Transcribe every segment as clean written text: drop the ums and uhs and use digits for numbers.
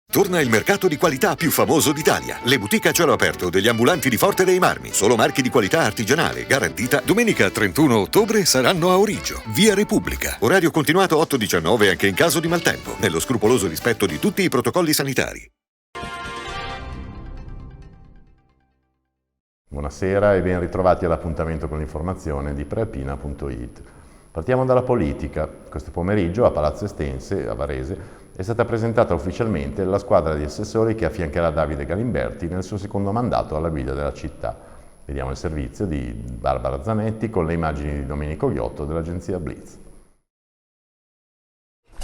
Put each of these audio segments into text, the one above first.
Torna il mercato di qualità più famoso d'Italia. Le boutique a cielo aperto degli ambulanti di Forte dei Marmi. Solo marchi di qualità artigianale, garantita. Domenica 31 ottobre saranno a Origio, via Repubblica. Orario continuato 8-19 anche in caso di maltempo, nello scrupoloso rispetto di tutti i protocolli sanitari. Buonasera e ben ritrovati all'appuntamento con l'informazione di prealpina.it. Partiamo dalla politica. Questo pomeriggio a Palazzo Estense, a Varese, è stata presentata ufficialmente la squadra di assessori che affiancherà Davide Galimberti nel suo secondo mandato alla guida della città. Vediamo il servizio di Barbara Zanetti con le immagini di Domenico Ghiotto dell'agenzia Blitz.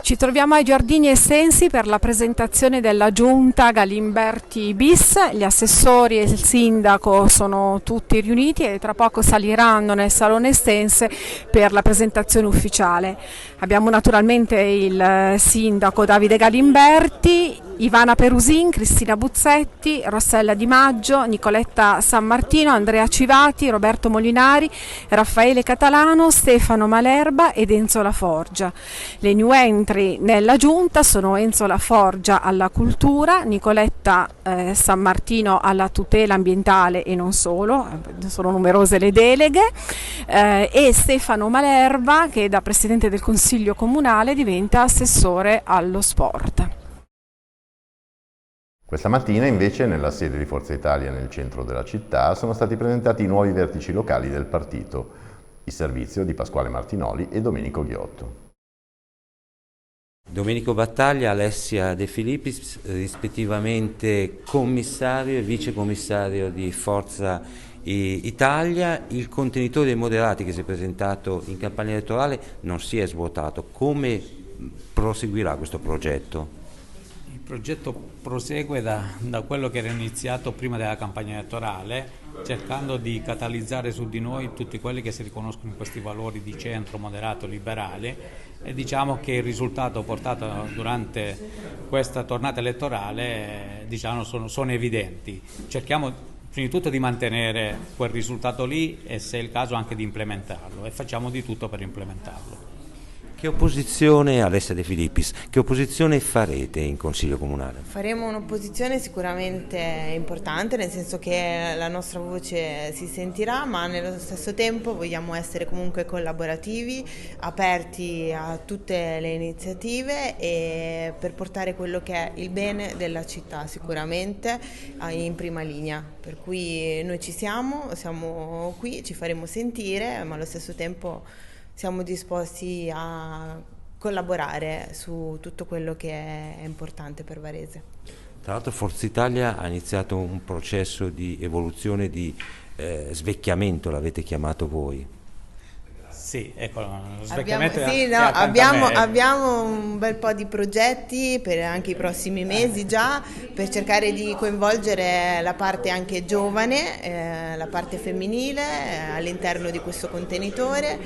Ci troviamo ai Giardini Estensi per la presentazione della giunta Galimberti bis. Gli assessori e il sindaco sono tutti riuniti e tra poco saliranno nel Salone Estense per la presentazione ufficiale. Abbiamo naturalmente il sindaco Davide Galimberti, Ivana Perusin, Cristina Buzzetti, Rossella Di Maggio, Nicoletta San Martino, Andrea Civati, Roberto Molinari, Raffaele Catalano, Stefano Malerba ed Enzo Laforgia. Le new entry nella giunta sono Enzo Laforgia alla cultura, Nicoletta San Martino alla tutela ambientale e non solo, sono numerose le deleghe, e Stefano Malerba, che da Presidente del Consiglio Comunale diventa assessore allo sport. Questa mattina invece nella sede di Forza Italia nel centro della città sono stati presentati i nuovi vertici locali del partito, il servizio di Pasquale Martinoli e Domenico Ghiotto. Domenico Battaglia, Alessia De Filippis, rispettivamente commissario e vicecommissario di Forza Italia. Il contenitore dei moderati che si è presentato in campagna elettorale non si è svuotato. Come proseguirà questo progetto? Il progetto prosegue da quello che era iniziato prima della campagna elettorale, cercando di catalizzare su di noi tutti quelli che si riconoscono in questi valori di centro, moderato, liberale, e diciamo che il risultato portato durante questa tornata elettorale sono evidenti. Cerchiamo prima di tutto di mantenere quel risultato lì e, se è il caso, anche di implementarlo, e facciamo di tutto per implementarlo. Che opposizione, Alessia De Filippis, che opposizione farete in Consiglio Comunale? Faremo un'opposizione sicuramente importante, nel senso che la nostra voce si sentirà, ma nello stesso tempo vogliamo essere comunque collaborativi, aperti a tutte le iniziative e per portare quello che è il bene della città sicuramente in prima linea. Per cui noi siamo qui, ci faremo sentire, ma allo stesso tempo siamo disposti a collaborare su tutto quello che è importante per Varese. Tra l'altro Forza Italia ha iniziato un processo di evoluzione, di svecchiamento, l'avete chiamato voi. Sì, ecco, abbiamo un bel po' di progetti per anche i prossimi mesi già, per cercare di coinvolgere la parte anche giovane, la parte femminile all'interno di questo contenitore.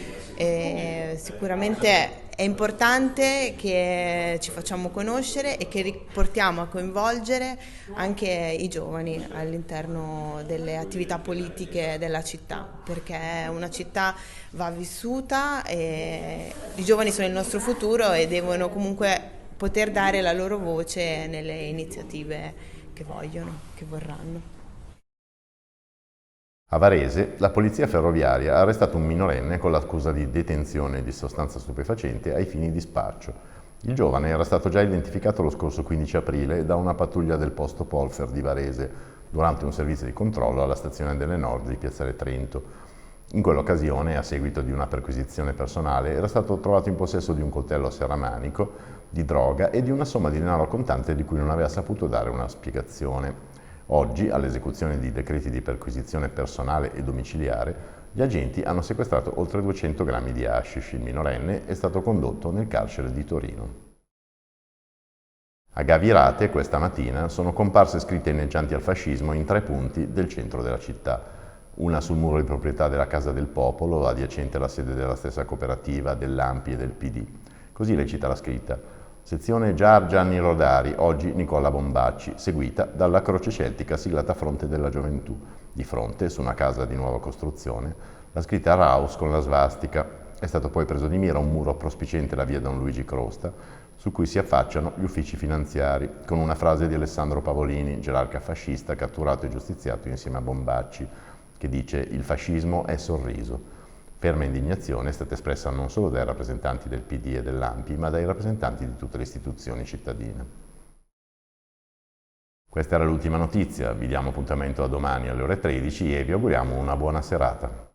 Sicuramente è importante che ci facciamo conoscere e che riportiamo a coinvolgere anche i giovani all'interno delle attività politiche della città, perché una città va vissuta e i giovani sono il nostro futuro e devono comunque poter dare la loro voce nelle iniziative che vorranno. A Varese, la polizia ferroviaria ha arrestato un minorenne con l'accusa di detenzione di sostanza stupefacente ai fini di spaccio. Il giovane era stato già identificato lo scorso 15 aprile da una pattuglia del posto Polfer di Varese durante un servizio di controllo alla stazione delle Nord di Piazzale Trento. In quell'occasione, a seguito di una perquisizione personale, era stato trovato in possesso di un coltello a serramanico, di droga e di una somma di denaro contante di cui non aveva saputo dare una spiegazione. Oggi, all'esecuzione di decreti di perquisizione personale e domiciliare, gli agenti hanno sequestrato oltre 200 grammi di hashish. Il minorenne è stato condotto nel carcere di Torino. A Gavirate, questa mattina, sono comparse scritte inneggianti al fascismo in 3 punti del centro della città. Una sul muro di proprietà della Casa del Popolo, adiacente alla sede della stessa cooperativa, dell'ANPI e del PD. Così recita la scritta: sezione Giar Gianni Rodari, oggi Nicola Bombacci, seguita dalla croce celtica siglata Fronte della Gioventù. Di fronte, su una casa di nuova costruzione, la scritta Raus con la svastica. È stato poi preso di mira un muro prospiciente la via Don Luigi Crosta, su cui si affacciano gli uffici finanziari, con una frase di Alessandro Pavolini, gerarca fascista catturato e giustiziato insieme a Bombacci, che dice: «Il fascismo è sorriso». Ferma indignazione è stata espressa non solo dai rappresentanti del PD e dell'ANPI, ma dai rappresentanti di tutte le istituzioni cittadine. Questa era l'ultima notizia, vi diamo appuntamento a domani alle ore 13 e vi auguriamo una buona serata.